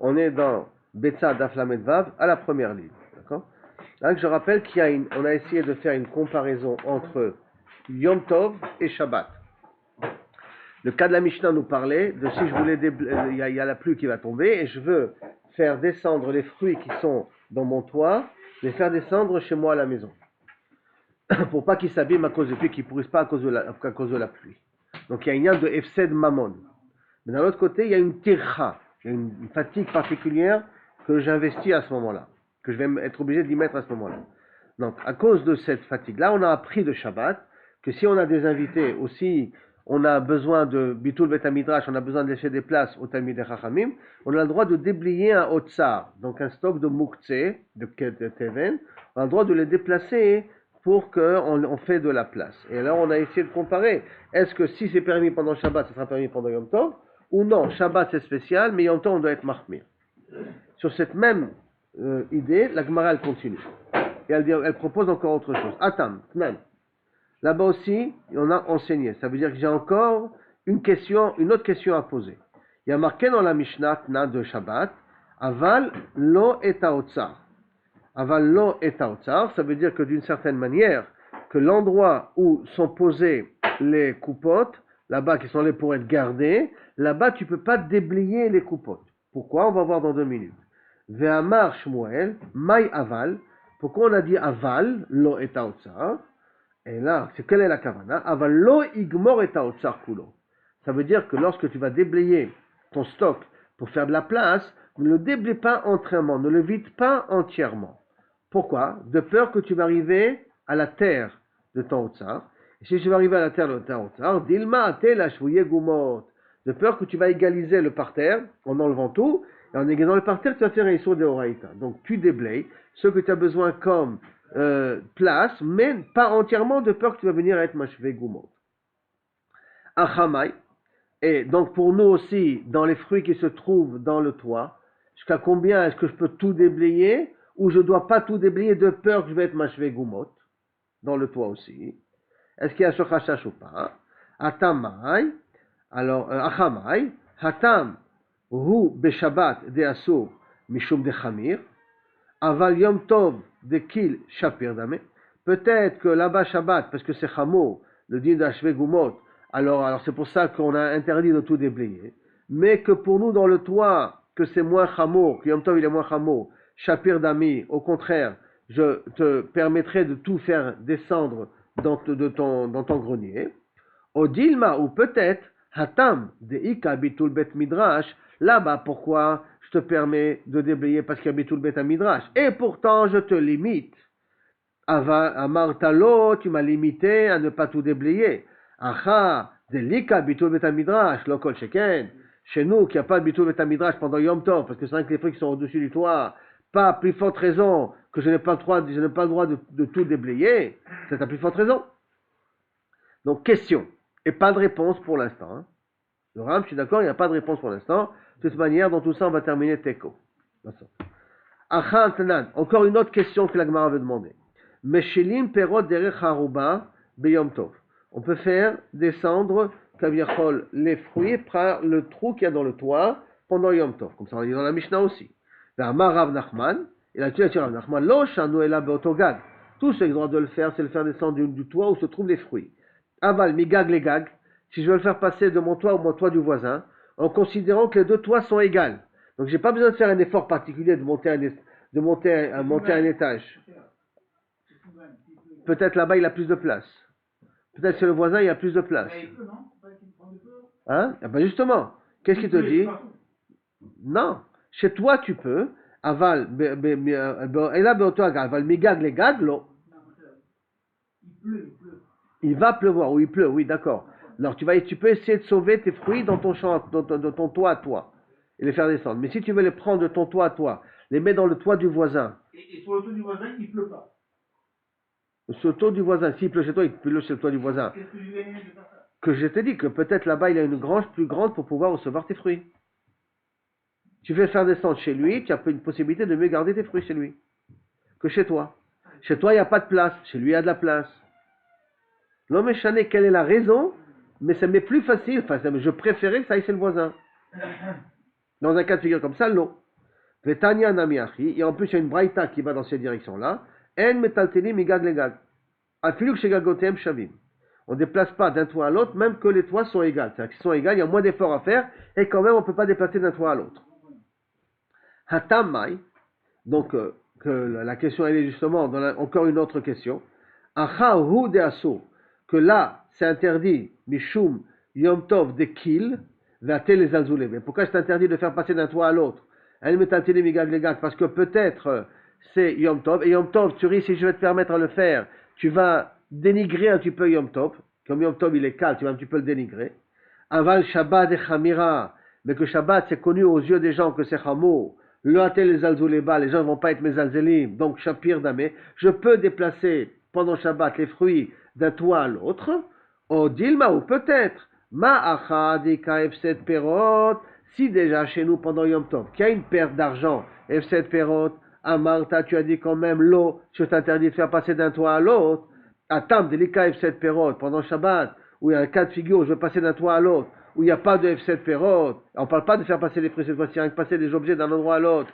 On est dans Betsa Daflamed Vav à la première ligne. D'accord? Donc je rappelle on a essayé de faire une comparaison entre Yom Tov et Shabbat. Le cas de la Mishnah nous parlait de si je voulais, il y a la pluie qui va tomber et je veux faire descendre les fruits qui sont dans mon toit, les faire descendre chez moi à la maison. Pour pas qu'ils s'abîment à cause de pluie, qu'ils ne pourrissent pas à cause de la pluie. Donc il y a une lien de Efsed Mammon. Mais d'un autre côté, il y a une tircha, il y a une fatigue particulière que j'investis à ce moment-là, que je vais être obligé d'y mettre à ce moment-là. Donc à cause de cette fatigue-là, on a appris de Shabbat que si on a des invités aussi, on a besoin de Bitul Bet Midrash, on a besoin de laisser des places au Talmidei Chachamim, on a le droit de déblayer un Otsar, donc un stock de Muktzeh, de Teven, on a le droit de les déplacer pour qu'on fait de la place. Et là, on a essayé de comparer. Est-ce que si c'est permis pendant Shabbat, ça sera permis pendant Yom Tov? Ou non, Shabbat c'est spécial, mais Yom Tov on doit être mahmir. Sur cette même idée, la Gemara elle continue. Et elle propose encore autre chose. Atam, même. Là-bas aussi, on a enseigné. Ça veut dire que j'ai encore une autre question à poser. Il y a marqué dans la Mishnah Tna de Shabbat, Aval lo et haotzar. Aval lo et haotzar, ça veut dire que d'une certaine manière, que l'endroit où sont posées les coupottes, là-bas qui sont là pour être gardées, là-bas tu ne peux pas déblayer les coupottes. Pourquoi? On va voir dans 2 minutes. Ve'amar Shmuel, mai aval. Pourquoi on a dit aval, lo et haotzar? Et là, quelle est la kavana? Aval lo igmor et haotzar kulo. Ça veut dire que lorsque tu vas déblayer ton stock pour faire de la place, ne le déblaye pas entièrement, ne le vide pas entièrement. Pourquoi? De peur que tu vas arriver à la terre de ton otsar. Et si tu vas arriver à la terre de ton otsar, dilma atel ashvouye gumot. De peur que tu vas égaliser le parterre en enlevant tout, et en égalisant le parterre, tu vas faire un issur de oraïta. Donc tu déblayes ce que tu as besoin comme place, mais pas entièrement, de peur que tu vas venir à être mashvé gumot. Achamay. Et donc pour nous aussi, dans les fruits qui se trouvent dans le toit, jusqu'à combien est-ce que je peux tout déblayer, ou je ne dois pas tout déblayer de peur que je vais être mashvé gumot, dans le toit aussi. Est-ce qu'il y a ce chachash ou pas? Atamai, alors, achamai, hatam, hu beshabbat de asur, mishum de chamir, aval yom tov de kil shapir dame. Peut-être que là-bas Shabbat, parce que c'est chamour, le din d'ashvé gumot, alors c'est pour ça qu'on a interdit de tout déblayer, mais que pour nous dans le toit, que c'est moins chamour, que Yom Tov il est moins chamour, Shapir Dami, au contraire, je te permettrai de tout faire descendre dans ton grenier. Odilma, ou peut-être, Hatam, de Ika Bitul Bet Midrash, là-bas pourquoi je te permets de déblayer parce qu'il y a Bitul Bet Midrash, et pourtant je te limite. Amartalo, tu m'as limité à ne pas tout déblayer. Acha, delika bitul bet midrash, lokol sheken. Chez nous, qui n'y a pas de bitul bet midrash pendant Yom Tov, parce que c'est vrai que les fruits qui sont au-dessus du toit, pas plus forte raison que je n'ai pas le droit de tout déblayer. C'est la plus forte raison. Donc, question. Et pas de réponse pour l'instant. Hein. Le Ram, je suis d'accord, il n'y a pas de réponse pour l'instant. De toute manière, dans tout ça, on va terminer Teko. Acha, encore une autre question que la Gemara veut demander. Meshilim perot derech haruba beyom tov. On peut faire descendre kaviachol les fruits par le trou qu'il y a dans le toit pendant Yom Tov. Comme ça on dit dans la Mishnah aussi. Amar Rav Nachman, et là tu as dit Rav Nachman, lo shanu ela beotogag. Tout ce que j'ai le droit de le faire, c'est le faire descendre du toit où se trouvent les fruits. Aval migag les gag, si je veux le faire passer de mon toit au toit du voisin, en considérant que les 2 toits sont égales. Donc j'ai pas besoin de faire un effort particulier de monter un étage. Peut-être là-bas il a plus de place. Peut-être chez le voisin il y a plus de place. Hein? Ah ben justement, qu'est-ce qu'il te dit? Non, chez toi tu peux. Aval, et là aval migag les gaglo. Il va pleuvoir ou il pleut, oui d'accord. Alors tu peux essayer de sauver tes fruits dans ton champ, dans ton toit à toi et les faire descendre. Mais si tu veux les prendre de ton toit à toi, les mettre dans le toit du voisin. Et sur le toit du voisin, il ne pleut pas. Sur le toit du voisin, s'il pleut chez toi, il pleut chez le toit du voisin. Qu'est-ce que je vais de faire ça? Que je t'ai dit que peut-être là-bas il a une grange plus grande pour pouvoir recevoir tes fruits. Tu veux faire descendre chez lui, tu as une possibilité de mieux garder tes fruits chez lui que chez toi. Chez toi il n'y a pas de place, chez lui il y a de la place. L'homme échané, quelle est la raison? Mais ça m'est plus facile, je préférais que ça aille chez le voisin. Dans un cas de figure comme ça, l'eau. Vetania Namiachi, et en plus il y a une braïta qui va dans cette direction-là. En metaltelim migag legag. Afiluk shegagotem shavim. On ne déplace pas d'un toit à l'autre, même que les toits sont égaux. C'est-à-dire qu'ils sont égaux, il y a moins d'efforts à faire, et quand même on ne peut pas déplacer d'un toit à l'autre. Hatamai, donc que la question elle est justement dans encore une autre question. Achahu de asso, que là c'est interdit, mishum yom tov de kil, vatel les alzulé. Mais pourquoi c'est interdit de faire passer d'un toit à l'autre? Parce que peut-être c'est Yom Tov, et Yom Tov, tu ris, si je vais te permettre de le faire, tu vas dénigrer un petit peu Yom Tov, comme Yom Tov il est calme, tu vas un petit peu le dénigrer. Aval Shabbat et Chamira, mais que Shabbat c'est connu aux yeux des gens que c'est Chamour, le Hatel les Alzuleba, les gens ne vont pas être mes Alzelim, donc Shapir Damé, je peux déplacer pendant Shabbat les fruits d'un toit à l'autre, au Dilma, ou peut-être, Ma'achad et Kfset Perot, si déjà chez nous pendant Yom Tov, qu'il y a une perte d'argent, F7 Perot, Amarta, tu as dit quand même l'eau, je t'interdis de faire passer d'un toit à l'autre, Atam, Delika F7 Perot, pendant Shabbat, où il y a un cas de figure où je veux passer d'un toit à l'autre, où il n'y a pas de F7 Perot, on ne parle pas de faire passer les fruits cette fois-ci, rien que passer des objets d'un endroit à l'autre,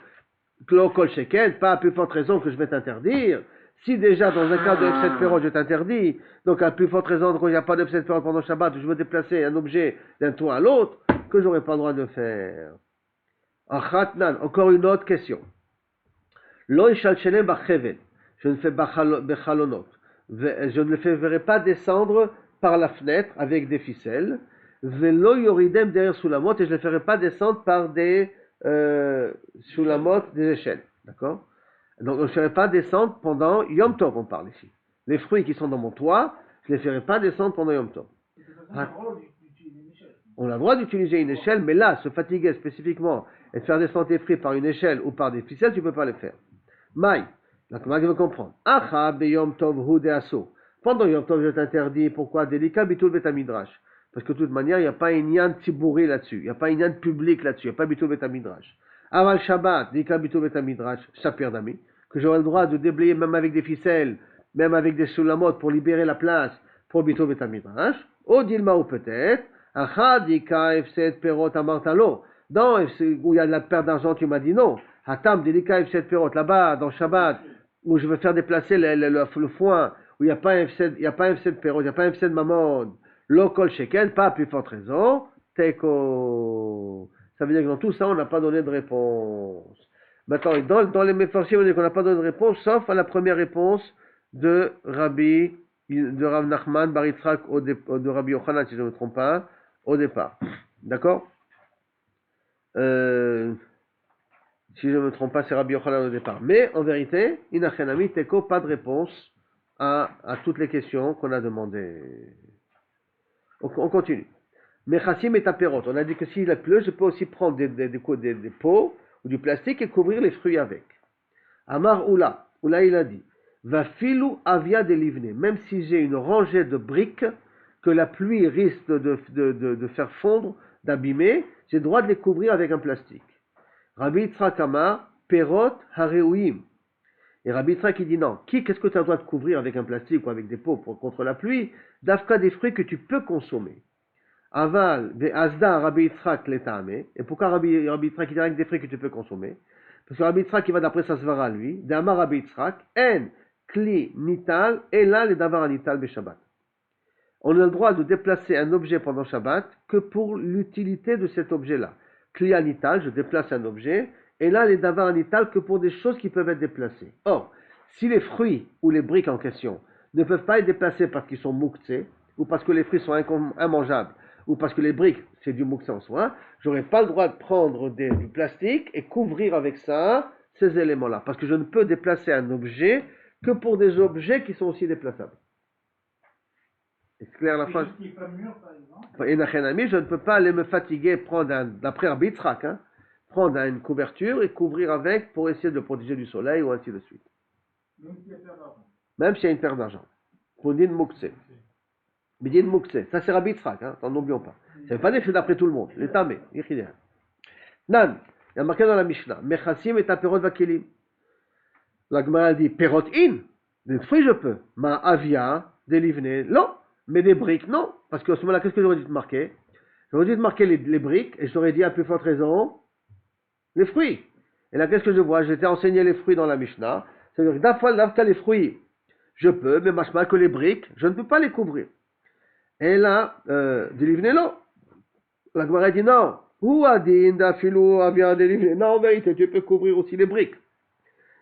Klo Kol Sheken, pas à plus forte raison que je vais t'interdire. Si déjà dans un cas de F7 Perot je t'interdis, donc à plus forte raison qu'il n'y a pas de F7 Perot pendant Shabbat, où je veux déplacer un objet d'un toit à l'autre, que j'aurais pas le droit de faire. Achatnan, encore une autre question. Lo ishalchene bachevel, je ne fais bechalonot, je ne le verrai pas descendre par la fenêtre avec des ficelles. Velo yoridem derrière soulamot, et je ne le ferai pas descendre par des soulamot, des échelles. D'accord? Donc je ne ferai pas descendre pendant Yom Tov, on parle ici. Les fruits qui sont dans mon toit, je ne les ferai pas descendre pendant Yom Tov. On a le droit d'utiliser une échelle, mais là, se fatiguer spécifiquement et de faire descendre tes fruits par une échelle ou par des ficelles, tu ne peux pas le faire. Maï, donc Maï veut comprendre. Acha beyom tov hu de asso. Pendant Yom Tov, je t'interdis. Pourquoi? Délicat bitul betamidrash. Parce que de toute manière, il n'y a pas une yan tibouri là-dessus. Il n'y a pas une yan public là-dessus. Il n'y a pas bitul betamidrash. Aval Shabbat, délicat bitul betamidrash, sapir dami. Que j'aurai le droit de déblayer même avec des ficelles, même avec des soulamot pour libérer la place pour bitul betamidrash. Au dilma ou peut-être. Achadika F7 Perot Amartalo. Dans où il y a de la perte d'argent, tu m'as dit non. Hatam Delika F7 Perot, là-bas, dans Shabbat, où je veux faire déplacer le foin, où il n'y a pas F7, il n'y a pas F7 Perot, il n'y a pas F7 Mamon, Lokol Sheken, pas à plus forte raison, Teko. Ça veut dire que dans tout ça, on n'a pas donné de réponse. Maintenant, dans les méfarchim, on dit qu'on n'a pas donné de réponse, sauf à la première réponse de Rav Nachman Bar Yitzhak, de Rabbi Yochanan, si je ne me trompe pas, au départ. D'accord? Si je ne me trompe pas, c'est Rabbi Yochanan au départ. Mais en vérité, Inachenami Teko, pas de réponse à toutes les questions qu'on a demandées. On continue. Mechassim et aperot. On a dit que s'il pleut, je peux aussi prendre des pots ou du plastique et couvrir les fruits avec. Amar Oula. Oula, il a dit va filou avia de livne. Même si j'ai une rangée de briques que la pluie risque de faire fondre, d'abîmer, j'ai le droit de les couvrir avec un plastique. Rabbi Yitzhak Amar, Perot Hareuim. Et Rabbi Yitzhak il dit non. Qu'est-ce que tu as le droit de couvrir avec un plastique ou avec des pots contre la pluie? D'Afka des fruits que tu peux consommer. Aval, ve Asda Rabbi Yitzhak l'etame. Et pourquoi Rabbi Yitzhak il dit avec des fruits que tu peux consommer? Parce que Rabbi Yitzhak il va d'après sa svara lui. D'Amar Rabbi Yitzhak, en kli nital, et là les davar nital be Shabbat. On a le droit de déplacer un objet pendant Shabbat que pour l'utilité de cet objet-là. Kli anital, je déplace un objet, et là les davar anital que pour des choses qui peuvent être déplacées. Or, si les fruits ou les briques en question ne peuvent pas être déplacés parce qu'ils sont mouktsés, ou parce que les fruits sont immangeables, ou parce que les briques, c'est du mouktsé en soi, j'aurais pas le droit de prendre du plastique et couvrir avec ça ces éléments-là. Parce que je ne peux déplacer un objet que pour des objets qui sont aussi déplaçables. C'est clair la phrase? Et je ne peux pas aller me fatiguer, d'après Rabbi Yitzhak, prendre une couverture et couvrir avec pour essayer de le protéger du soleil ou ainsi de suite. Même s'il y a une perte d'argent. Pour Din Moukse. Bidin Moukse. Ça c'est Rabbi Yitzhak, n'oublions pas. Ça ne veut pas dire que c'est d'après tout le monde. Les tamés. Nan, il y a marqué dans la Mishnah. Mechassim et aperot vakelim. La Gemara dit perot in. Des fruits je peux. Ma avia, des livnés, non. Mais des briques, non. Parce qu'à ce moment-là, qu'est-ce que j'aurais dû te marquer? J'aurais dû te marquer les briques et j'aurais dit à plus forte raison les fruits. Et là, qu'est-ce que je vois? Je t'ai enseigné les fruits dans la Mishnah. C'est-à-dire que d'afka les fruits, je peux, mais machma que les briques, je ne peux pas les couvrir. Et là, Delivnelo. La Gemara dit non. Ou adin d'afilou avia Delivne. Non, en vérité, tu peux couvrir aussi les briques.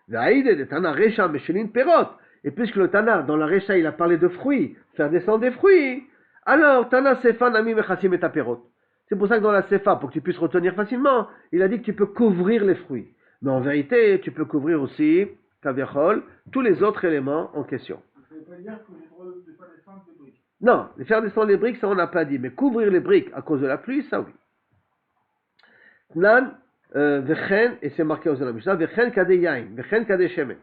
Vaïde de Tana Recha Meshelin Perot. Et puisque le Tana, dans la Recha, il a parlé de fruits, faire descendre des fruits, alors Tana Sefa Nami Mechasim et Perot. C'est pour ça que dans la Sefa, pour que tu puisses retenir facilement, il a dit que tu peux couvrir les fruits. Mais en vérité, tu peux couvrir aussi, Kaviachol, tous les autres éléments en question. Ça ne veut pas dire que j'ai le droit de faire descendre des briques. Non, faire descendre les briques, ça on n'a pas dit. Mais couvrir les briques à cause de la pluie, ça oui. Nan, Vechen, et c'est marqué aux Mishnah, Vechen kade yain, Vechen kade shemen.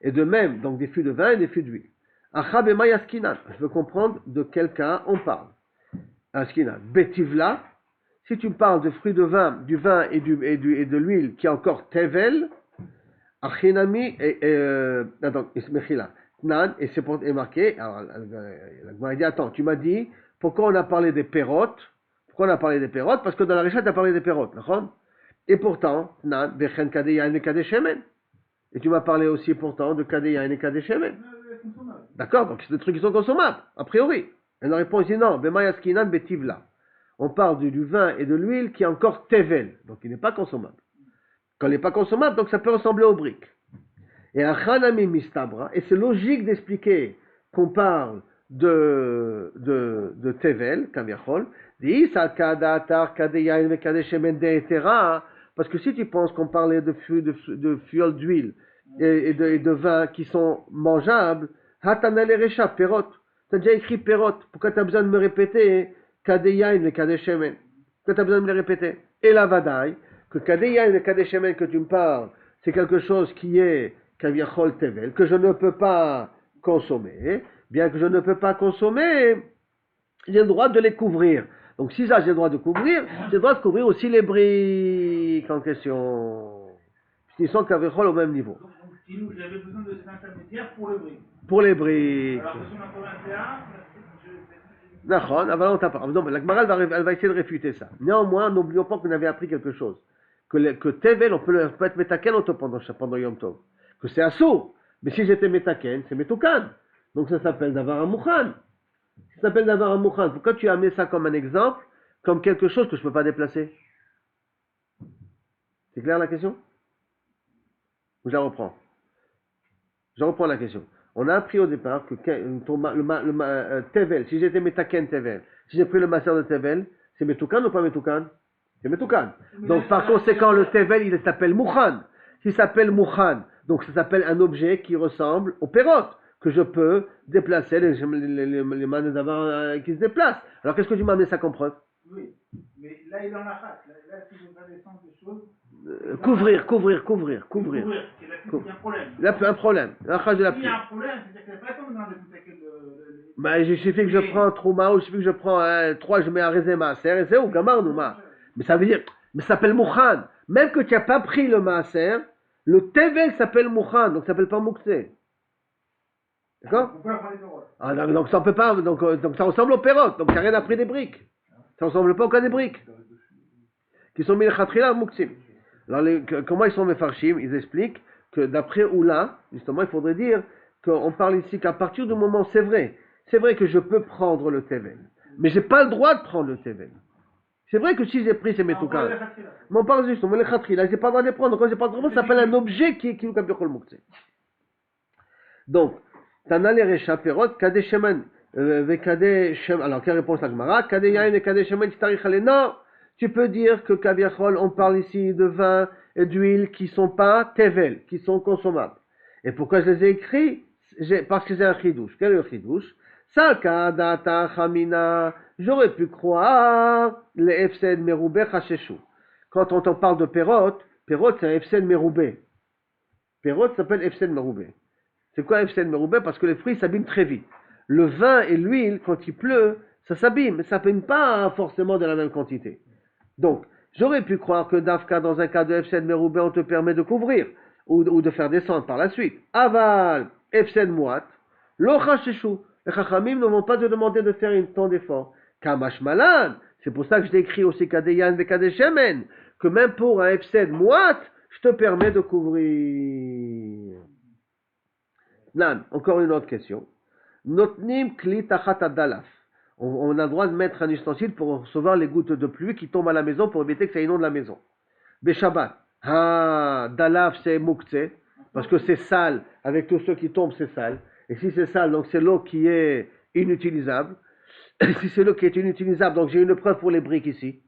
Et de même, donc des fûts de vin et des fûts d'huile. Achab et mayaskinan. Je veux comprendre de quel cas on parle. Askinan. Betivla, si tu parles de fruits de vin, du vin et de l'huile qui est encore tevel, achinami, attends, ismechila. Nan, et c'est marqué, alors la Gemara dit, attends, tu m'as dit, pourquoi on a parlé des pérotes? Pourquoi on a parlé des pérotes? Parce que dans la Récha, tu as parlé des pérotes, d'accord? Et pourtant, Nan, Bechen Kadeyain et Kadeshemen. Et tu m'as parlé aussi pourtant de Kadeyain et Kadeshemen. D'accord, donc c'est des trucs qui sont consommables, a priori. Et la réponse dit non, Bemayaskinan Betivla. On parle du vin et de l'huile qui est encore tevel, donc il n'est pas consommable. Quand il n'est pas consommable, donc ça peut ressembler aux briques. Et Achanami Mistabra, et c'est logique d'expliquer qu'on parle de tevel, Kaviachol, parce que si tu penses qu'on parlait de fioles d'huile et de vin qui sont mangeables, Hatanale Recha, Perot. Tu as déjà écrit Perot. Pourquoi tu as besoin de me répéter Kadeyain et Kadeshemen? Pourquoi tu as besoin de me les répéter? Et la Vadaï, que Kadeyain et Kadeshemen que tu me parles, c'est quelque chose qui est Kaviachol Tevel, que je ne peux pas consommer. Bien que je ne peux pas consommer, j'ai le droit de les couvrir. Donc si ça j'ai le droit de couvrir, j'ai le droit de couvrir aussi les briques en question. Ils sont Kaviachol au même niveau. Donc si nous, j'avais besoin de cet intermédiaire pour le briques. Pour les briques. Alors que si on a pas 21, D'accord, avant on t'a pas. Donc la Gemara elle va essayer de réfuter ça. Néanmoins, n'oublions pas qu'on avait appris quelque chose. Que Tevel, on peut être Metaken pendant Yom Tov. Que c'est assourd. Mais si j'étais Metaken, c'est Metoukan. Donc ça s'appelle Davar Amouchan. Ça s'appelle Davar Amouchan. Pourquoi tu as amené ça comme un exemple, comme quelque chose que je ne peux pas déplacer? C'est clair la question? Ou je la reprends? Je reprends la question. On a appris au départ que Tevel, si j'étais Metaken Tevel, si j'ai pris le master de Tevel, c'est Metoukan ou pas Metoukan? C'est Metoukan. Donc par conséquent, le Tevel, il s'appelle Mouchan. S'il s'appelle Mouchan, donc ça s'appelle un objet qui ressemble au Perot, que je peux déplacer, les mains d'avant qui se déplacent. Alors qu'est-ce que tu m'as amené ça comme preuve? oui, mais là il est en la race. Là si je veux descendre des choses. Couvrir. C'est là qu'il y a un problème. Là, un problème. La rage de la S'il pluie. y a un problème, c'est-à-dire qu'il n'y a pas tant de Metaken Bah, il suffit que je prends Trouma, ou il suffit que je prends 3, je mets un Rézé Maaser, et c'est où, Gamar Nouma. Mais ça veut dire, mais ça s'appelle Mouchan. Même que tu n'as pas pris le Maaser, le Tevel s'appelle Mouchan, donc ça s'appelle pas Mouksé. D'accord? On peut la prendre les paroles. Ah, donc ça peut pas, donc ça ressemble au Perot, donc tu n'as rien appris des briques. Ça ressemble pas au cas des briques. Qui sont mis le Khatrila Mouksim. Alors, comment ils sont Mefarshim? Ils expliquent que d'après Oula, justement, il faudrait dire qu'on parle ici qu'à partir du moment, c'est vrai que je peux prendre le Tevel, mais j'ai pas le droit de prendre le Tevel. C'est vrai que si j'ai pris, c'est Metoukan. Mais on parle justement, le Khatrila, j'ai pas le droit de les prendre. Quand j'ai pas le droit, ça s'appelle un objet qui nous capte le Mouksim. Donc, Tana le Recha Perot, Kadeshemen, alors quelle réponse la Gemara? Kadeyain et Kadeshemen, non, tu peux dire que Kaviachol, on parle ici de vin et d'huile qui sont pas tevel, qui sont consommables. Et pourquoi je les ai écrits? Parce que j'ai un chidouche. Quel est le chidouche? Salka data chamina, j'aurais pu croire les efsed meroubé chacheshu. Quand on parle de perot c'est un efsed meroubé. Perot s'appelle efsed meroubé. C'est quoi efsed meroubé? Parce que les fruits s'abîment très vite. Le vin et l'huile, quand il pleut, ça s'abîme, mais ça s'abîme pas forcément de la même quantité. Donc, j'aurais pu croire que Dafka, dans un cas de Efsen Meroubé, on te permet de couvrir ou de faire descendre par la suite. Aval, Efsen Mouat, Lochacheshu. Les Chachamim ne vont pas te demander de faire une temps d'effort. Kamash Malan, c'est pour ça que je t'ai écrit aussi Kadeyan ve Kadeshemen, que même pour un Efsen Mouat, je te permets de couvrir. Nan, encore une autre question. Notnim kli tachat adalaf. On a le droit de mettre un ustensile pour recevoir les gouttes de pluie qui tombent à la maison pour éviter que ça inonde la maison. Beshabbat. Ah, dalaf c'est muktzeh, parce que c'est sale. Avec tous ceux qui tombent, c'est sale. Et si c'est sale, donc c'est l'eau qui est inutilisable. Et si c'est l'eau qui est inutilisable, donc j'ai une preuve pour les briques ici.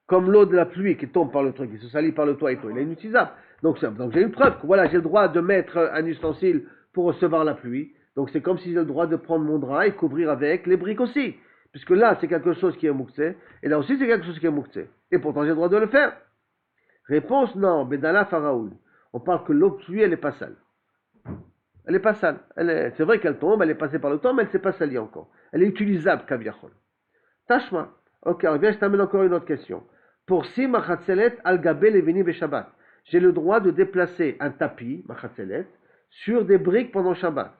Comme l'eau de la pluie qui tombe par le truc, qui se salit par le toit et tout, il est inutilisable. Donc j'ai une preuve que voilà, j'ai le droit de mettre un ustensile pour recevoir la pluie. Donc c'est comme si j'ai le droit de prendre mon drap et couvrir avec les briques aussi. Puisque là, c'est quelque chose qui est muktzeh, et là aussi, c'est quelque chose qui est muktzeh. Et pourtant, j'ai le droit de le faire. Réponse, non, Bedala Faraoul. On parle que l'eau de pluie, elle n'est pas sale. Elle n'est pas sale. C'est vrai qu'elle tombe, elle est passée par le temps, mais elle ne s'est pas salie encore. Elle est utilisable, Kaviachol. Tashma. Ok, alors bien, je t'amène encore une autre question. Pour si machatzelet al-gabé levini beshabbat, j'ai le droit de déplacer un tapis, machatzelet, sur des briques pendant Shabbat.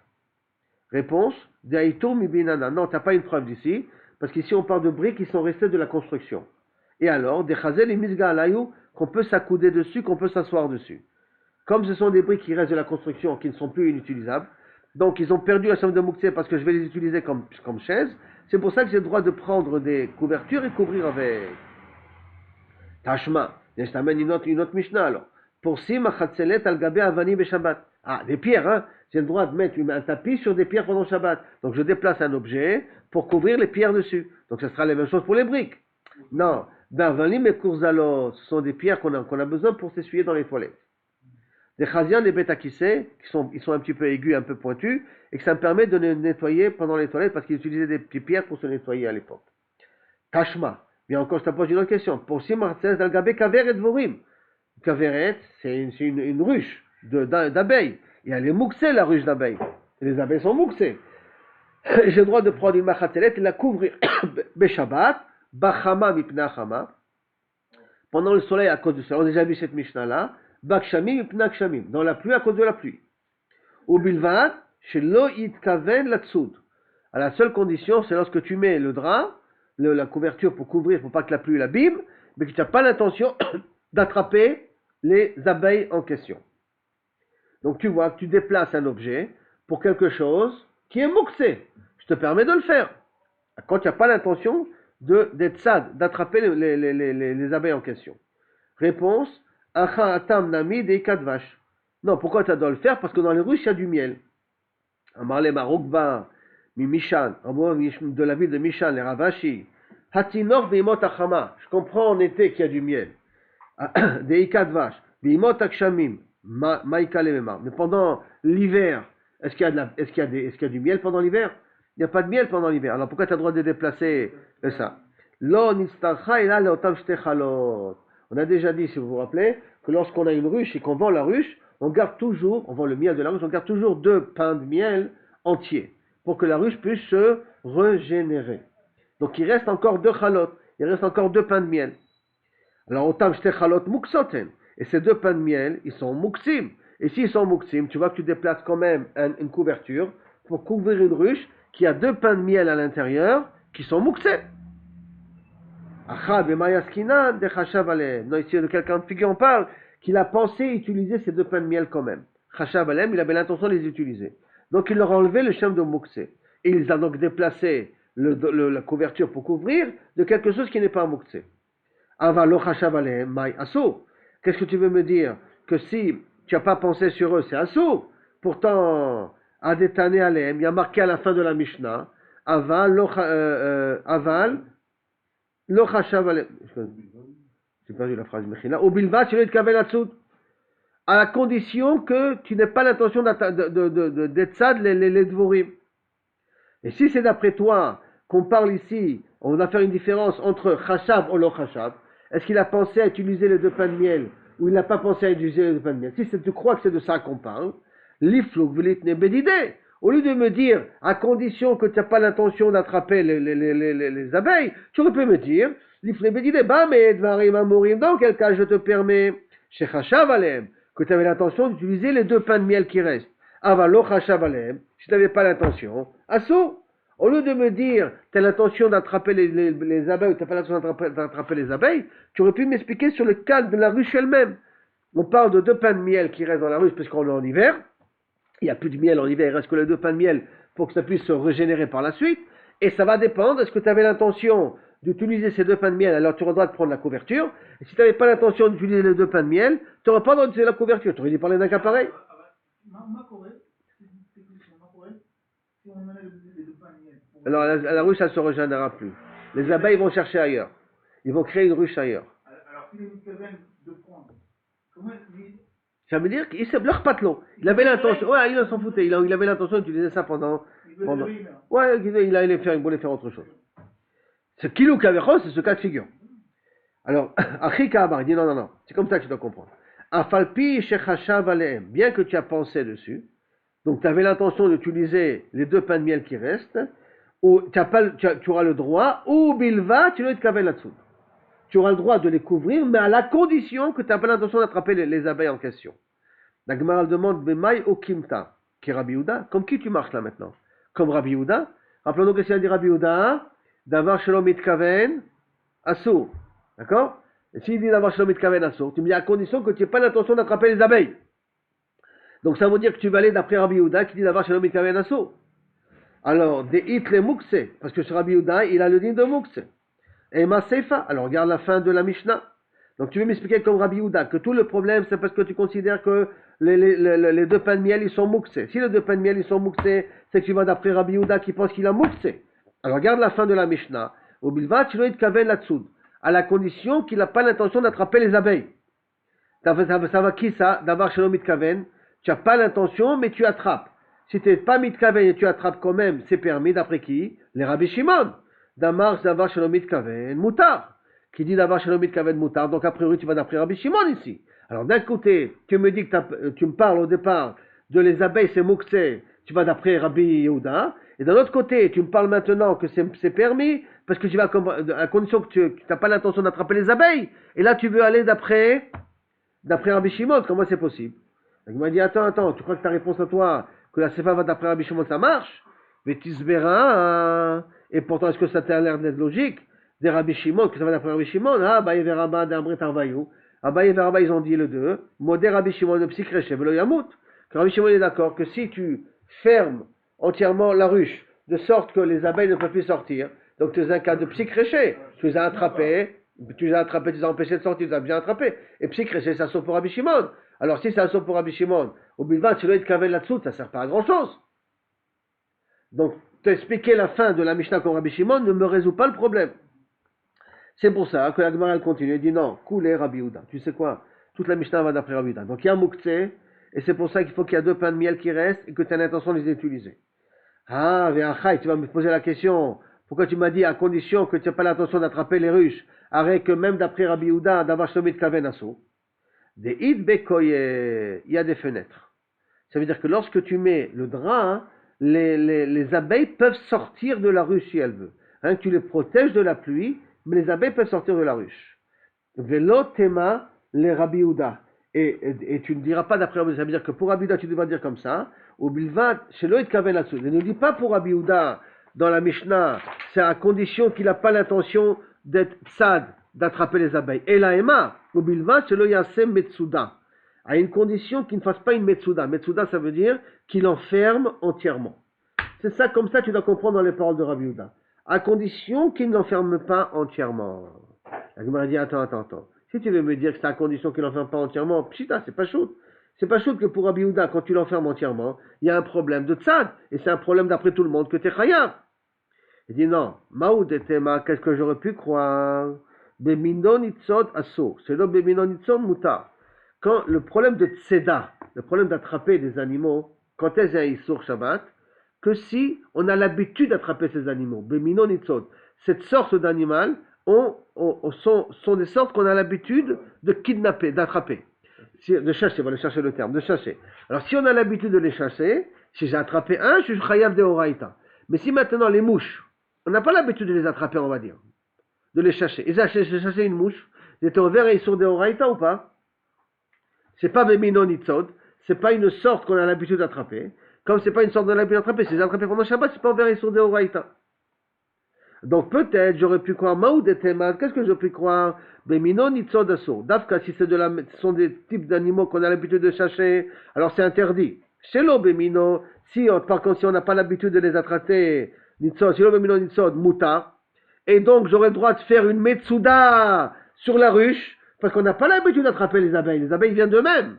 Réponse, Deaïtou mibinana. Non, tu n'as pas une preuve d'ici, parce qu'ici on parle de briques qui sont restées de la construction. Et alors, des chazel et misga alayou, qu'on peut s'accouder dessus, qu'on peut s'asseoir dessus. Comme ce sont des briques qui restent de la construction, qui ne sont plus inutilisables, donc ils ont perdu la somme de muktzeh parce que je vais les utiliser comme chaise, c'est pour ça que j'ai le droit de prendre des couvertures et couvrir avec. Tashma, je t'amène une autre Mishnah alors. Pour si machatzelet al gabé avani beshabbat. Ah, des pierres, hein. J'ai le droit de mettre un tapis sur des pierres pendant Shabbat. Donc je déplace un objet pour couvrir les pierres dessus. Donc ce sera la même chose pour les briques. Non, d'avanim et kurzalot, ce sont des pierres qu'on a besoin pour s'essuyer dans les toilettes. Des chazian, des bétakissés, ils sont un petit peu aigus, un peu pointus, et que ça me permet de les nettoyer pendant les toilettes parce qu'ils utilisaient des petites pierres pour se nettoyer à l'époque. Tashma. Bien encore, je te pose une autre question. Pour si martzel d'algabé kaveret vorim. Kaveret, c'est une ruche d'abeilles. Et elle est mouxée, la ruche d'abeilles. Et les abeilles sont mouxées. J'ai le droit de prendre une machatzelet et la couvrir beshabbat, bachama mipna chama, pendant le soleil à cause du soleil. On a déjà vu cette Mishnah-là. Bakshamim mipna kshamim, dans la pluie à cause de la pluie. Ou bilvad, shelo itkaven latsoud. À la seule condition, c'est lorsque tu mets le drap, la couverture pour couvrir, pour pas que la pluie l'abîme, mais que tu n'as pas l'intention d'attraper les abeilles en question. Donc tu vois que tu déplaces un objet pour quelque chose qui est mouxé. Je te permets de le faire. Quand tu n'as pas l'intention d'être sad, d'attraper les abeilles en question. Réponse, Acha atam nami deikat vache. Non, pourquoi tu dois le faire? Parce que dans les ruches, il y a du miel. Amarle marokba, mi Mishan, de la ville de Mishan, les Ravashi. Hatinor beimot achama. Je comprends en été qu'il y a du miel. Deikat vache. Beimot akshamim. Maïka lemema. Mais pendant l'hiver, est-ce qu'il y a du miel pendant l'hiver? Il n'y a pas de miel pendant l'hiver. Alors pourquoi tu as le droit de déplacer ça? Lo nistarcha ela leotam shtechalot. On a déjà dit, si vous vous rappelez, que lorsqu'on a une ruche et qu'on vend la ruche, on vend le miel de la ruche, on garde toujours 2 pains de miel entiers, pour que la ruche puisse se régénérer. Donc il reste encore 2 chalot, il reste encore 2 pains de miel. Alors, otam shte chalot muksoten. Et ces 2 pains de miel, ils sont muksim. Et s'ils sont muksim, tu vois que tu déplaces quand même une couverture pour couvrir une ruche qui a 2 pains de miel à l'intérieur qui sont muksés. Non, ici, de quelqu'un de figure, on parle qu'il a pensé utiliser ces 2 pains de miel quand même. Chashav alem, il avait l'intention de les utiliser. Donc, il leur a enlevé le shem de mouksé. Et il a donc déplacé la couverture pour couvrir de quelque chose qui n'est pas mouksé. Avalo chashav alem, mai asso. Qu'est-ce que tu veux me dire? Que si tu n'as pas pensé sur eux, c'est asso. Pourtant, adetane alem, il y a marqué à la fin de la Mishnah, aval, lo chashav alem. J'ai perdu la phrase, Mechila. Au bilvat, tu à la condition que tu n'aies pas l'intention d'être sad les dvorim. Et si c'est d'après toi qu'on parle ici, on va faire une différence entre chashav ou lo chashav. Est-ce qu'il a pensé à utiliser les 2 pains de miel ou il n'a pas pensé à utiliser les 2 pains de miel? Si tu crois que c'est de ça qu'on parle, l'iflouk velit ne bedidé. Au lieu de me dire, à condition que tu n'as pas l'intention d'attraper les abeilles, tu aurais pu me dire, l'iflouk bedidé, mais dvarim amorim, dans quel cas je te permets, chez chashav alem, que tu avais l'intention d'utiliser les 2 pains de miel qui restent. Avalo chashav alem, si tu n'avais pas l'intention, asso. Au lieu de me dire, tu as l'intention d'attraper les abeilles ou tu n'as pas l'intention d'attraper les abeilles, tu aurais pu m'expliquer sur le cas de la ruche elle-même. On parle de 2 pains de miel qui restent dans la ruche puisqu'on est en hiver. Il n'y a plus de miel en hiver, il reste que les 2 pains de miel pour que ça puisse se régénérer par la suite. Et ça va dépendre, est-ce que tu avais l'intention d'utiliser ces 2 pains de miel, alors tu auras le droit de prendre la couverture. Et si tu n'avais pas l'intention d'utiliser les 2 pains de miel, tu n'auras pas le droit d'utiliser la couverture. Tu aurais dû parler d'un cas pareil. Alors la ruche, ça ne se régénérera plus. Les abeilles vont chercher ailleurs. Ils vont créer une ruche ailleurs. Alors s'il est une de prendre, comment est-ce Ça veut dire qu'il s'est leur patelot. Il avait l'intention, ouais, il s'en foutait. Il avait l'intention d'utiliser ça pendant. Ouais, il allait faire autre chose. Ce kilou kaveros, c'est ce cas de figure. Alors, Achika Abar, il dit non, c'est comme ça que tu dois comprendre. Afalpi shechashav aleem, bien que tu as pensé dessus, donc tu avais l'intention d'utiliser les 2 pains de miel qui restent, ou tu auras le droit, ou bilva, tu dois être kavel là-dessous. Tu auras le droit de les couvrir, mais à la condition que tu n'as pas l'intention d'attraper les abeilles en question. La Gemara demande, Bemai o kimta, qui est Rabbi Yehuda, comme qui tu marches là maintenant? Comme Rabbi Yehuda. Rappelons-nous que c'est dit Rabbi Yehuda, d'avoir shalom mitkaven, assour. D'accord? Et s'il dit d'avoir shalom mitkaven, assour, tu me dis à condition que tu n'aies pas l'intention d'attraper les abeilles. Donc ça veut dire que tu vas aller d'après Rabbi Yehuda qui dit d'avoir shalom mitkaven, assour. Alors, des hit les mukse, parce que ce Rabbi Yehuda, il a le din de mukse. Et ma seifa, alors regarde la fin de la Mishnah. Donc tu veux m'expliquer comme Rabbi Yehuda que tout le problème c'est parce que tu considères que les 2 pains de miel ils sont mouxés. Si les 2 pains de miel ils sont mouxés, c'est que tu vas d'après Rabbi Yehuda qui pense qu'il a mouxé. Alors regarde la fin de la Mishnah. Au bilva, tu dois être kaven là-dessous, à la condition qu'il n'a pas l'intention d'attraper les abeilles. Ça va qui ça? D'avoir shalom mitkaven. Tu n'as pas l'intention, mais tu attrapes. Si tu n'es pas mitkaven et tu attrapes quand même, c'est permis d'après qui? Les Rabbi Shimon. Damar d'avoir shalom mitkaven mutar. Qui dit d'avoir shalom mitkaven mutar. Donc a priori tu vas d'après Rabbi Shimon ici. Alors d'un côté, tu me dis que tu me parles au départ de les abeilles c'est mouxé. Tu vas d'après Rabbi Yehuda. Et d'un autre côté, tu me parles maintenant que c'est permis parce que tu vas à condition que tu n'as pas l'intention d'attraper les abeilles. Et là tu veux aller d'après Rabbi Shimon. Comment c'est possible? Donc, il m'a dit attends, tu crois que ta réponse à toi que la sefa va d'après Rabbi Shimon ça marche? Mais tu se verras. Et pourtant, est-ce que ça t'a l'air d'être logique? Des Rabbi Shimon, que ça va d'après Rabbi Shimon, Abaye Veraba, d'Ambre Tarvayou. Abaye Veraba, ils ont dit le 2. Modé Rabbi Shimon, de Psychreche, Velo Yamout. Que Rabbi Shimon est d'accord que si tu fermes entièrement la ruche, de sorte que les abeilles ne peuvent plus sortir, donc tu es un cas de Psychreche. Tu les as attrapés, tu les as empêchés de sortir, tu les as bien attrapés. Et Psychreche, ça saute pour Rabbi Shimon. Alors si ça saute pour Rabbi Shimon, au Bilva, tu dois être kavel là-dessous, ça ne sert pas à grand chose. Donc, t'expliquer la fin de la Mishnah comme Rabbi Shimon ne me résout pas le problème. C'est pour ça que la Gemara elle continue et dit non, coulez Rabbi Yehuda. Tu sais quoi? Toute la Mishnah va d'après Rabbi Yehuda. Donc il y a un mukse, et c'est pour ça qu'il faut qu'il y a 2 pains de miel qui restent et que tu as l'intention de les utiliser. Ah, Véachai, tu vas me poser la question, pourquoi tu m'as dit à condition que tu n'as pas l'intention d'attraper les ruches, arrête que même d'après Rabbi Yehuda, d'avoir chomit kaven asso. Des id bekoye, il y a des fenêtres. Ça veut dire que lorsque tu mets le drap, les abeilles peuvent sortir de la ruche si elles veulent. Tu les protèges de la pluie, mais les abeilles peuvent sortir de la ruche. Velo tema les Rabbi Yehuda. Et tu ne diras pas d'après Rabbi Yehuda, ça veut dire que pour Rabbi Yehuda, tu devras dire comme ça. Ou bilva, chez l'oïd kaven là-dessous. Ne nous dis pas pour Rabbi Yehuda, dans la Mishnah, c'est à condition qu'il n'a pas l'intention d'être tzad, d'attraper les abeilles. Et la Ema, ou bilva, chez l'oïd yasem metsuda. À une condition qu'il ne fasse pas une metsuda. Metsuda, ça veut dire qu'il enferme entièrement. C'est ça, comme ça, tu dois comprendre dans les paroles de Rabbi Yehuda. À condition qu'il n'enferme pas entièrement. La Gemara dit, attends. Si tu veux me dire que c'est à condition qu'il n'enferme pas entièrement, pshita, c'est pas chaud. C'est pas chaud que pour Rabbi Yehuda, quand tu l'enfermes entièrement, il y a un problème de tzad. Et c'est un problème d'après tout le monde que tu es chayav. Il dit non. Maoud et tema, qu'est-ce que j'aurais pu croire? Beminon itzod asso. C'est le beminon itzod mutar. Quand le problème de tzeda, le problème d'attraper des animaux, quand est-ce qu'il y a un Issour Shabbat? Que si on a l'habitude d'attraper ces animaux, Beminon Itzod, cette sorte d'animal sont des sortes qu'on a l'habitude de kidnapper, d'attraper, de chasser, on va aller chercher le terme, de chasser. Alors si on a l'habitude de les chasser, si j'ai attrapé un, je suis chayav de Horaïta. Mais si maintenant les mouches, on n'a pas l'habitude de les attraper, on va dire, de les chasser. Et j'ai chassé une mouche, j'étais au vert et Issour de Horaïta ou pas? C'est pas Beminon Itzod, c'est pas une sorte qu'on a l'habitude d'attraper. Comme c'est pas une sorte de l'habitude d'attraper, c'est attrapé pendant Shabbat, c'est pas envers Issour de Horaïta. Donc peut-être j'aurais pu croire Maoud et Temad. Qu'est-ce que j'aurais pu croire? Bemino Nitzod Asso. Dafka, si c'est ce sont des types d'animaux qu'on a l'habitude de chasser, alors c'est interdit. Chez l'eau Bemino, si par contre si on n'a pas l'habitude de les attraper, Nitzod, si l'eau Bemino Nitzod, Muta, et donc j'aurais le droit de faire une Metsuda sur la ruche, parce qu'on n'a pas l'habitude d'attraper les abeilles. Les abeilles viennent d'eux-mêmes.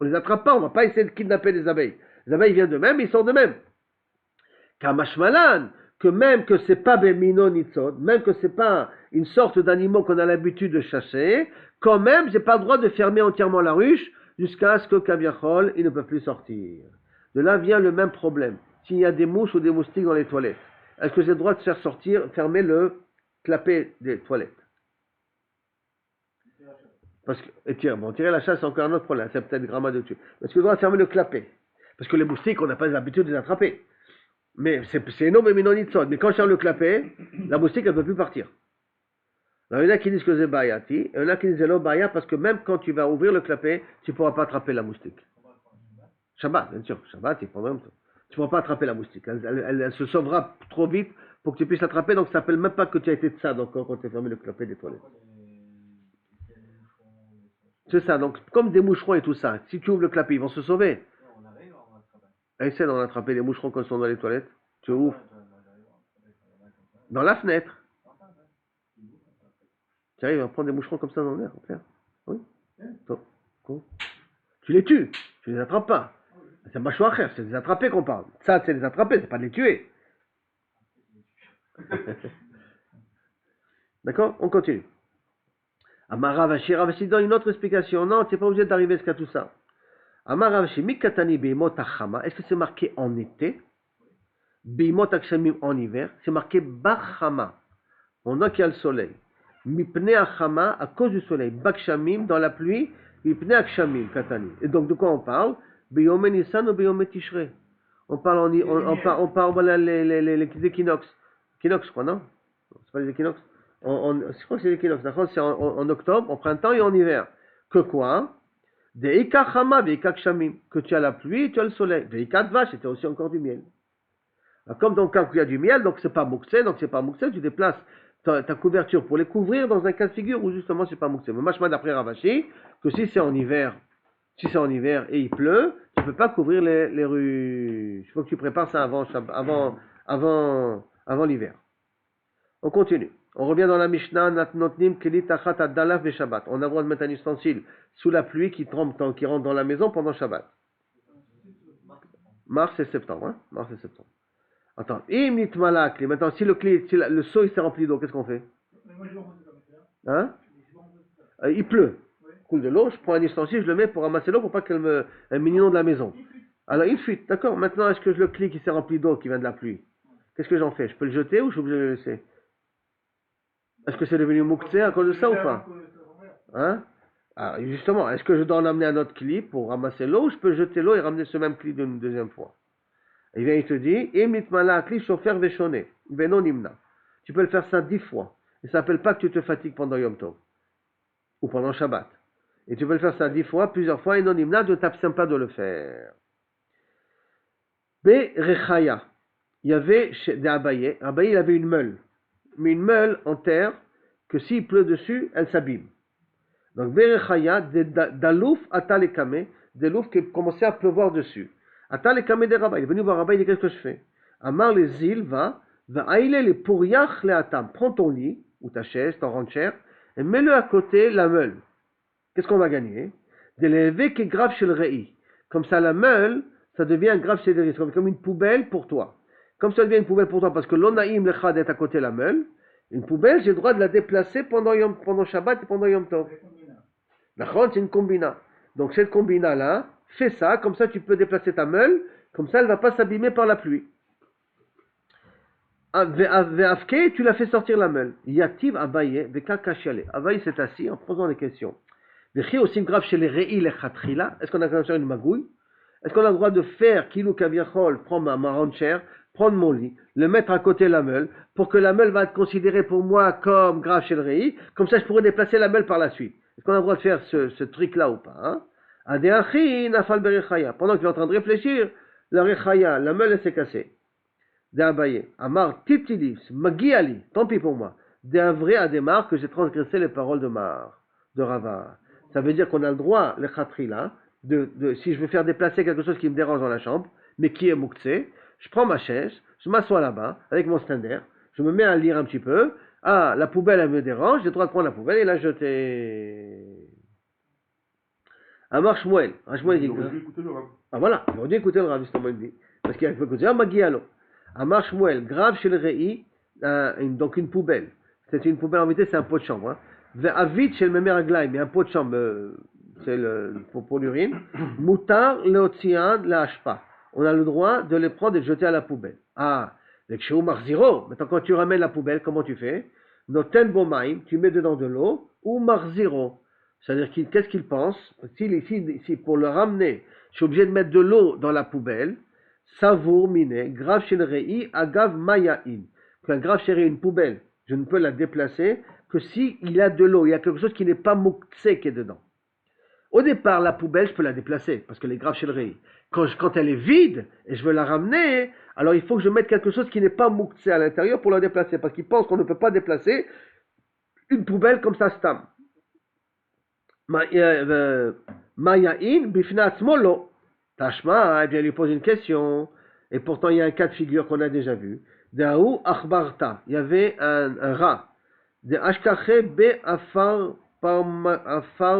On les attrape pas, on va pas essayer de kidnapper les abeilles. Les abeilles viennent d'eux-mêmes, ils sortent d'eux-mêmes. Kamashmalan, que même que c'est pas Bemino Nitzod, même que c'est pas une sorte d'animal qu'on a l'habitude de chasser, quand même, j'ai pas le droit de fermer entièrement la ruche jusqu'à ce que Kaviachol, il ne peut plus sortir. De là vient le même problème. S'il y a des mouches ou des moustiques dans les toilettes, est-ce que j'ai le droit de faire sortir, fermer le clapet des toilettes? Parce que, et tiens, bon, tirer la chasse, c'est encore un autre problème, c'est peut-être gramma de tuer. Est-ce que je dois fermer le clapet? Parce que les moustiques, on n'a pas l'habitude de les attraper. Mais c'est non, mais non, mais quand je ferme le clapet, la moustique, elle ne peut plus partir. Alors, il y en a qui disent que c'est bayati, et il y en a qui disent que c'est baya, parce que même quand tu vas ouvrir le clapet, tu ne pourras pas attraper la moustique. Shabbat, bien sûr, Shabbat, il prendra même temps. Tu ne pourras pas attraper la moustique. Elle se sauvera trop vite pour que tu puisses l'attraper, donc ça ne s'appelle même pas que tu as été de ça, donc quand tu as fermé le clapet des toilettes. C'est ça, donc comme des moucherons et tout ça, si tu ouvres le clapet, ils vont se sauver. Essaie d'en attraper des moucherons quand ils sont dans les toilettes. Tu ouvres. Dans la fenêtre. Tu arrives à prendre des moucherons comme ça dans l'air, clair. Oui. Tu les tues. Tu les attrapes pas. C'est mâchoire, c'est des attraper qu'on parle. Ça, c'est les attraper, c'est pas de les tuer. D'accord? On continue. Amara Vashi, Ravashi donne une autre explication. Non, tu n'es pas obligé d'arriver jusqu'à tout ça. Amara Vashi, Mikatani Beimot Achama. Est-ce que c'est marqué en été? Beimot Akshamim en hiver? C'est marqué Bachama. Pendant qu'il y a le soleil. Mipne Achama, à cause du soleil. Bakshamim, dans la pluie. Mipne Akshamim, Katani. Et donc, de quoi on parle? Beyome Nissan ou Beyome Tishrei. On parle voilà, les équinoxes. Équinoxes, je crois, non? C'est pas les équinoxes? Je crois que c'est l'équinoxe. C'est en octobre, en printemps et en hiver. Que quoi? Des ikachama, des ikakshamim. Que tu as la pluie et tu as le soleil. Des ikadvash, c'était aussi encore du miel. Alors, comme dans le cas où il y a du miel, donc c'est pas mouxé, tu déplaces ta couverture pour les couvrir dans un cas de figure où justement c'est pas mouxé. Mais machma d'après Ravashi, que si c'est en hiver et il pleut, tu peux pas couvrir les rues. Il faut que tu prépares ça avant l'hiver. On continue. On revient dans la Mishnah, Natnotnim Kelit Achat Adalaf Shabbat. On a le droit de mettre un ustensile sous la pluie qui rentre dans la maison pendant Shabbat. Mars et septembre, hein? Mars et septembre. Attends, maintenant si le seau il s'est rempli d'eau, qu'est-ce qu'on fait? Hein? Il pleut. Coule de l'eau, je prends un ustensile, je le mets pour ramasser l'eau pour pas qu'elle me inonde de la maison. Alors il fuite, d'accord. Maintenant, est-ce que le cli qui s'est rempli d'eau qui vient de la pluie? Qu'est-ce que j'en fais? Je peux le jeter ou je suis obligé de le laisser? Est-ce que c'est devenu mouktsé à cause de ça ou pas? Hein? Alors justement, est-ce que je dois en amener un autre cli pour ramasser l'eau ou je peux jeter l'eau et ramener ce même cli une deuxième fois? Et bien il te dit, tu peux le faire ça 10 fois. Et ça s'appelle pas que tu te fatigues pendant Yom Tov ou pendant Shabbat. Et tu peux le faire ça 10 fois, plusieurs fois, et non nimna, ne t'abstiens pas de le faire. Rechaya. Il y avait des Abaye. Abaye, il avait une meule. Mais une meule en terre, que s'il pleut dessus, elle s'abîme. Donc, Berechaya, Dalouf, Atalekame, des loups qui commençaient à pleuvoir dessus. Atalekame des Rabba. Il est venu voir Rabba, il dit, qu'est-ce que je fais? Amar les îles, va aïler les pourriach les atam. Prends ton lit, ou ta chaise, ton rancher, et mets-le à côté la meule. Qu'est-ce qu'on va gagner? De l'élever qui est grave chez le rei. Comme ça, la meule, ça devient grave chez le rei. C'est comme une poubelle pour toi. Comme ça devient une poubelle pour toi, parce que l'onaïm lechad est à côté de la meule, une poubelle, j'ai le droit de la déplacer pendant Shabbat et pendant Yom Tov. La chante, c'est une combina. Donc cette combina-là, fais ça, comme ça tu peux déplacer ta meule, comme ça elle ne va pas s'abîmer par la pluie. Ve'afke, tu l'as fait sortir la meule. Yativ Abaye, Vekakashale. Abaye s'est assis en posant des questions. Vechi aussi grave chez les rei lechatrila. Est-ce qu'on a le droit de faire une magouille? Est-ce qu'on a le droit de faire kilou kaviachol, prendre ma ranchère, prendre mon lit, le mettre à côté de la meule, pour que la meule va être considérée pour moi comme grave chez le rei, comme ça je pourrais déplacer la meule par la suite. Est-ce qu'on a le droit de faire ce truc-là ou pas, hein? Pendant qu'il est en train de réfléchir, la rechaya, la meule elle s'est cassée. de Abaye. Amar Titilis, Magiali, tant pis pour moi. D'un vrai à des marques que j'ai transgressé les paroles de Rava. Ça veut dire qu'on a le droit, le khatri là, si je veux faire déplacer quelque chose qui me dérange dans la chambre, mais qui est mouktsé, je prends ma chaise, je m'assois là-bas, avec mon stander, je me mets à lire un petit peu. Ah, la poubelle, elle me dérange, j'ai le droit de prendre la poubelle et la jeter. Amar Shmuel. Shmuel dit. Ah voilà, il aurait dû écouter le Rav, justement, il dit. Parce qu'il faut écouter, Magialo. Amar Shmuel, grave chez le Rei, donc une poubelle. C'est une poubelle, en vérité, c'est un pot de chambre. Hein. Ve'avit chez le Memer Aglaï, mais un pot de chambre, c'est pour l'urine. Moutar leotzian la hashpa. On a le droit de les prendre et de jeter à la poubelle. Ah, avec Sheu Marziro. Maintenant, quand tu ramènes la poubelle, comment tu fais? Noten bomaim, tu mets dedans de l'eau, ou Marziro. C'est-à-dire qu'est-ce qu'il pense? Si pour le ramener, je suis obligé de mettre de l'eau dans la poubelle, savour miné, grave chez le rei, agav mayain. Qu'un grave chez une poubelle, je ne peux la déplacer que si il y a de l'eau, il y a quelque chose qui n'est pas mouktsé qui est dedans. Au départ, la poubelle, je peux la déplacer, parce qu'elle est grave chez le rei. Quand elle est vide, et je veux la ramener, alors il faut que je mette quelque chose qui n'est pas mouktsé à l'intérieur pour la déplacer, parce qu'il pense qu'on ne peut pas déplacer une poubelle comme ça, stam. Mayain bifnat molo. Tashma, il lui pose une question, et pourtant il y a un cas de figure qu'on a déjà vu. Daou akhbarta, il y avait un rat. De ashkache be afar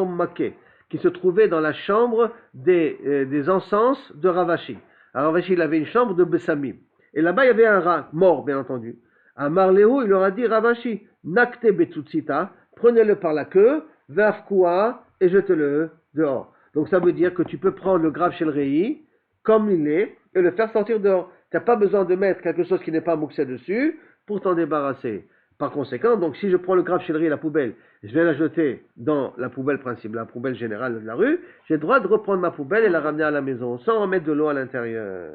make, qui se trouvait dans la chambre des encens de Ravashi. Alors Ravashi, il avait une chambre de Bessamim. Et là-bas, il y avait un rat, mort, bien entendu. À Marléou, il leur a dit, Ravashi, nakte betsutsita, prenez-le par la queue, Vafkoua, et jetez-le dehors. Donc ça veut dire que tu peux prendre le grave chez le Rei, comme il est, et le faire sortir dehors. Tu n'as pas besoin de mettre quelque chose qui n'est pas mouxé dessus pour t'en débarrasser. Par conséquent, donc si je prends le grave chez le Rei, la poubelle, je vais la jeter dans la poubelle principale, la poubelle générale de la rue, j'ai le droit de reprendre ma poubelle et la ramener à la maison, sans remettre de l'eau à l'intérieur.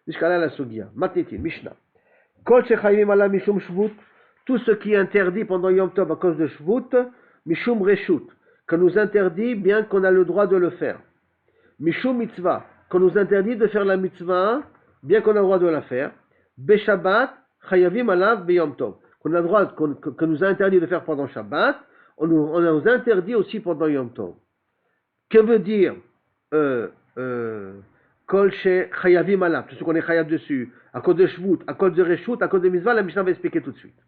Jusqu'à là la Sugia. Matniti, Mishnah. Kol shechayim ala mishum shvut, tout ce qui est interdit pendant Yom Tov à cause de shvut, mishum reshut, qu'on nous interdit bien qu'on a le droit de le faire. Mishum mitzvah, qu'on nous interdit de faire la mitzvah, bien qu'on a le droit de la faire. Beshabbat, chayavim alav beyom tov, qu'on a le droit, qu'on nous a interdit de faire pendant Shabbat, on nous interdit aussi pendant Yom Tov. Que veut dire Kol she chayavim alav, tout ce qu'on est chayav dessus, à cause de shvut, à cause de reshut, à cause de mitzvah, la Mishnah va expliquer tout de suite.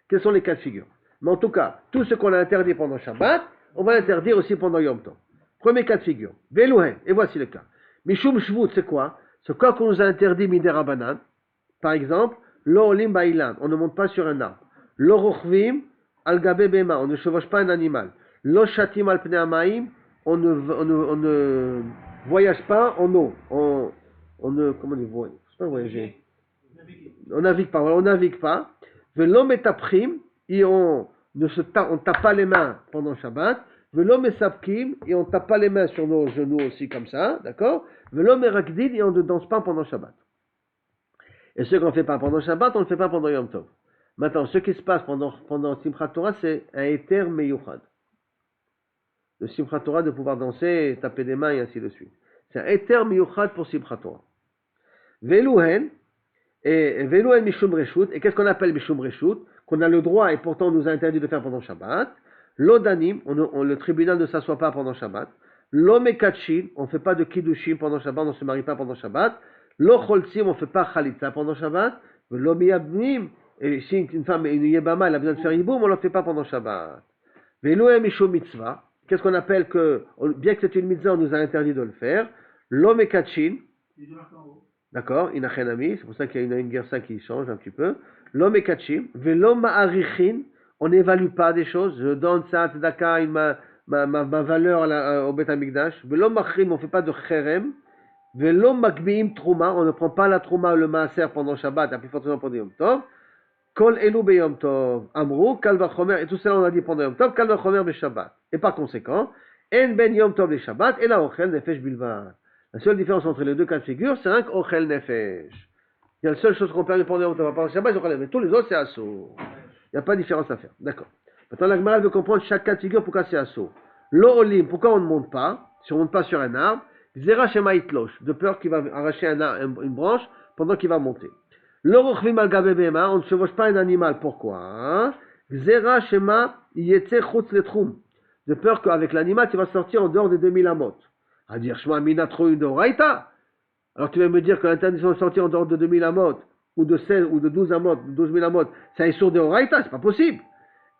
Quels sont les cas de figure? Mais en tout cas, tout ce qu'on a interdit pendant Shabbat, on va l'interdire aussi pendant Yom Tov. Premier cas de figure. Veluhen, et voici le cas. Mishum shvut, c'est quoi? C'est quoi qu'on nous a interdit miderabanan? Par exemple, lo olim ba'ilan, on ne monte pas sur un arbre. Lo rochvim al gabe bema, on ne chevauche pas un animal. Lo shatim al pnei hamaim, on ne voyage pas en eau. On ne, comment on dit, c'est pas voyager. On navigue pas. Velo metaprim, et on tape pas les mains pendant Shabbat. Velo mesapkim, et on tape pas les mains sur nos genoux aussi comme ça, d'accord? Velo merakdid, et on ne danse pas pendant Shabbat. Et ce qu'on ne fait pas pendant Shabbat, on ne le fait pas pendant Yom Tov. Maintenant, ce qui se passe pendant Simchat Torah, c'est un éter meyuchad. Le Simchat Torah de pouvoir danser, taper des mains et ainsi de suite. C'est un éter meyuchad pour Simchat Torah. Veluhen mishum reshut. Et qu'est-ce qu'on appelle mishum reshut? Qu'on a le droit et pourtant on nous a interdit de faire pendant Shabbat. Lodanim, le tribunal ne s'assoit pas pendant Shabbat. Lo mekachin, on ne fait pas de kiddushim pendant Shabbat, on ne se marie pas pendant Shabbat. Lo choltzim, on ne fait pas chalitza pendant Shabbat. Lo miyabnim, et si une femme, une yebama, elle a besoin de faire yiboum, on ne le fait pas pendant Shabbat. Veloem mishum mitzvah, qu'est-ce qu'on appelle que, bien que c'est une mitzvah, on nous a interdit de le faire. Lo mekachin, d'accord, inachenami, c'est pour ça qu'il y a une gersa qui change un petit peu. Lo mekachim, velo ma'arichin, on n'évalue pas des choses. Je donne ça, tzedaka, ma valeur au Bet HaMikdash. Velo machrim, on ne fait pas de cherem. Velo makbiim trouma, on ne prend pas la trouma, le maaser pendant Shabbat, la plus fortement pendant Yom Tov. Kol elu beyom tov, amrou, kal vachomer, et tout cela on a dit pendant Yom Tov, kal vachomer be Shabbat. Et par conséquent, en ben Yom Tov le Shabbat, et la ochel nefesh bilvad. La seule différence entre les deux cas de figure, c'est un ochel nefesh. Il y a la seule chose qu'on permet pendant Yom Tov, pendant Shabbat, mais tous les autres c'est assaut. Il n'y a pas de différence à faire. D'accord. Maintenant, la Gemara veut comprendre chaque cas de figure, pourquoi c'est assaut. Lo olim, pourquoi on ne monte pas, si on ne monte pas sur un arbre, Zera Shema Itlosh, de peur qu'il va arracher une branche pendant qu'il va monter. L'orochvim al gabe behema, on ne chevauche pas un animal. Pourquoi? Zera Shema Yetze Chutz Letchum, de peur qu'avec l'animal, tu vas sortir en dehors des 2000 amot. À dire Shema Minatro Udoraita. Alors tu vas me dire que l'interdiction de sortir en dehors de 2000 amot, ou de 16 ou de 12 amot, 12 000 amot, ça est sur de Oraita, c'est pas possible.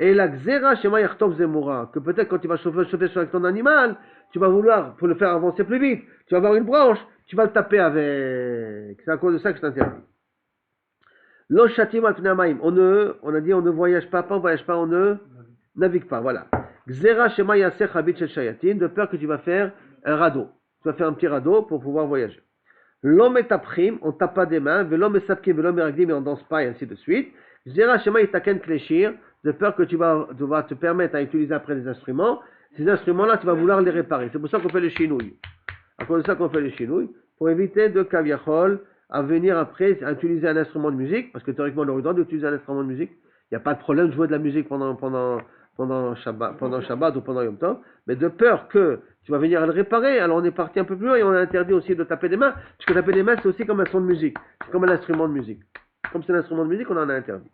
Et la Xera Shema Yachtov Zemura, que peut-être quand tu vas chauffer sur ton animal, tu vas vouloir, pour le faire avancer plus vite, tu vas avoir une branche, tu vas le taper avec. C'est à cause de ça que je t'interdis. Lo Shatim al Pnamaim, on a dit on ne voyage pas, on ne navigue pas, voilà. Xera Shema Yasech Habit Shel Shayatin, de peur que tu vas faire un radeau. Tu vas faire un petit radeau pour pouvoir voyager. L'homme est aprim, on tape pas des mains, l'homme est sapkim, l'homme est ragdim, mais on danse pas, et ainsi de suite. Zera Shema Yitaken Kleshir, de peur que tu vas te permettre à utiliser après des instruments. Ces instruments-là, tu vas vouloir les réparer. C'est pour ça qu'on fait les chinouilles. À cause de ça qu'on fait les chinouilles, pour éviter de kaviachol à venir après à utiliser un instrument de musique, parce que théoriquement, on aurait le droit d'utiliser un instrument de musique. Il n'y a pas de problème de jouer de la musique pendant Shabbat ou pendant Yom Tov, mais de peur que tu vas venir à le réparer, alors on est parti un peu plus loin et on a interdit aussi de taper des mains, parce que taper des mains, c'est aussi comme un son de musique, c'est comme un instrument de musique. Comme c'est un instrument de musique, on en a interdit.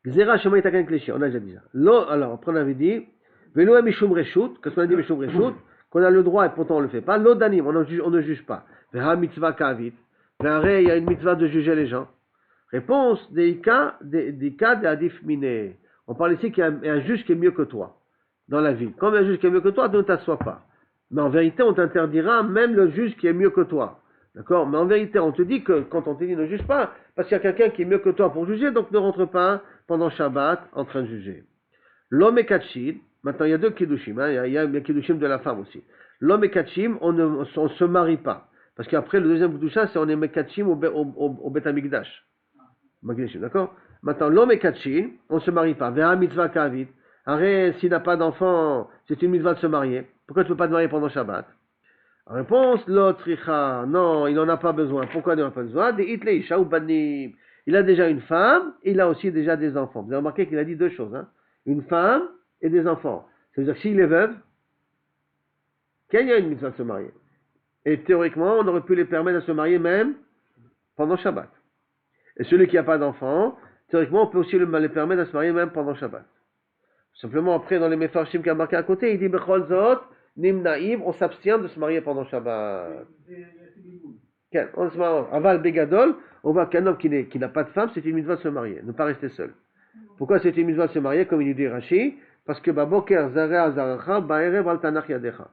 Xera Shema Yitaken Kleshir, on a déjà dit ça. Alors, après on avait dit, Velo Mishum Reshut, qu'est-ce qu'on a dit Mishum Reshut, qu'on a le droit et pourtant on ne le fait pas. Lo Danim, on ne juge pas. Veha Mitzvah Kavit, il y a une mitzvah de juger les gens. Réponse, des cas de Adif Mine. On parle ici qu'il y a un juge qui est mieux que toi dans la vie. Comme un juge qui est mieux que toi, ne t'assois pas. Mais en vérité, on t'interdira même le juge qui est mieux que toi. D'accord? Mais en vérité, on te dit que quand on te dit ne juge pas, parce qu'il y a quelqu'un qui est mieux que toi pour juger, donc ne rentre pas pendant Shabbat en train de juger. L'homme est kachid. Maintenant, il y a deux kiddushim. Il y a le kiddushim de la femme aussi. L'homme est kachim, on ne se marie pas. Parce qu'après, le deuxième kiddushin, c'est on est mekachim au Bet Amikdash. D'accord? Maintenant, l'homme est kachim, on ne se marie pas. Veha mitzvah kavit. Arrête, s'il n'a pas d'enfant, c'est une mitzvah de se marier. Pourquoi tu ne peux pas te marier pendant Shabbat? Réponse, l'autre, non, il n'en a pas besoin. Pourquoi il n'en a pas besoin? Il a déjà une femme, il a aussi déjà des enfants. Vous avez remarqué qu'il a dit deux choses. Hein? Une femme et des enfants. Ça veut dire que s'il est veuve, qu'il y a une mitzvah de se marier. Et théoriquement, on aurait pu les permettre de se marier même pendant Shabbat. Et celui qui n'a pas d'enfant, théoriquement, on peut aussi les permettre de se marier même pendant Shabbat. Simplement, après, dans les Mefarshim qui a marqué à côté, il dit Bechol Zot, Nimnaïm, on s'abstient de se marier pendant Shabbat. On se marie. Aval Begadol, on voit qu'un homme qui n'a pas de femme, c'est une mitzvah de se marier, ne pas rester seul. Pourquoi c'est une mitzvah de se marier, comme il dit Rashi? Parce que Baboker Zarea Zaracha, Ba'erev al Tanach Yadecha.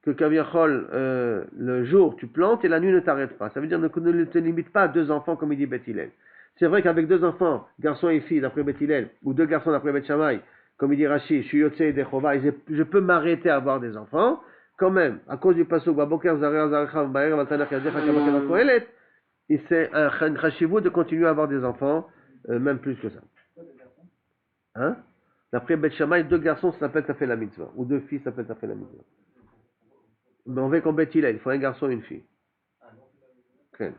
Que Kaviachol, le jour tu plantes et la nuit ne t'arrête pas. Ça veut dire ne te limite pas à deux enfants, comme il dit Beth Hillel. C'est vrai qu'avec deux enfants, garçon et fille, d'après Beth Hillel, ou deux garçons d'après Beth Shammai, comme il dit Rashi, je suis Yotze et Dechova, je peux m'arrêter à avoir des enfants, quand même, à cause du pasuk, Baboker Zarea Zaracha, Ba'erev al Tanach Yadecha, Kabakel Kohelet, et c'est un chashivut de continuer à avoir des enfants, même plus que ça. Hein? D'après Beth Shammai, deux garçons s'appellent ça fait la mitzvah, ou deux filles s'appellent ça fait la mitzvah. Mais on veut qu'on Beth Hillel, il faut un garçon et une fille. Okay.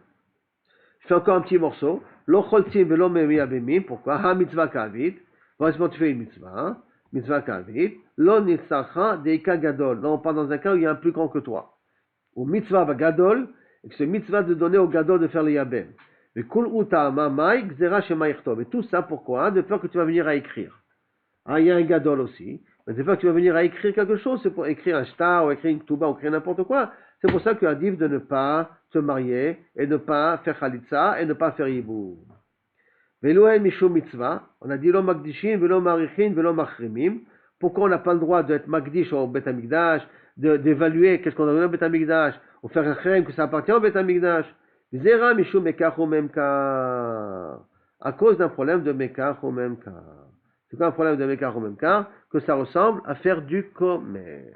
Je fais encore un petit morceau. Lo choltim velo meyabemim, pourquoi? Ha mitzvah kavit. Voici tu fais une mitzvah. Hein? Mitzvah kavit. Lo nitzacha deika gadol. Là, on parle dans un cas où il y a un plus grand que toi. Ou mitzvah gadol, et que c'est mitzvah de donner au gadol de faire le yabem. Et kul uta mamai gzera shema yichtov. Et tout ça pourquoi? De peur que tu vas venir à écrire. Ah, il y a un gadol aussi. Mais de peur que tu vas venir à écrire quelque chose, c'est pour écrire un shtar, ou écrire une ktuba, ou écrire n'importe quoi. C'est pour ça que tu as dit de ne pas se marier, et ne pas faire chalitza, et ne pas faire yibou. Veloen mishum mitzvah. On a dit lo magdishin, velo marichin, velo machrimim. Pourquoi on n'a pas le droit d'être magdish au Bet Amikdash, d'évaluer qu'est-ce qu'on a donné au Bet Amikdash, ou faire un chrem que ça appartient au Bet Amikdash. Zera mishum mekach ou memkar. À cause d'un problème de mekach ou memkar. C'est quoi un problème de mekach ou memkar? Que ça ressemble à faire du commerce.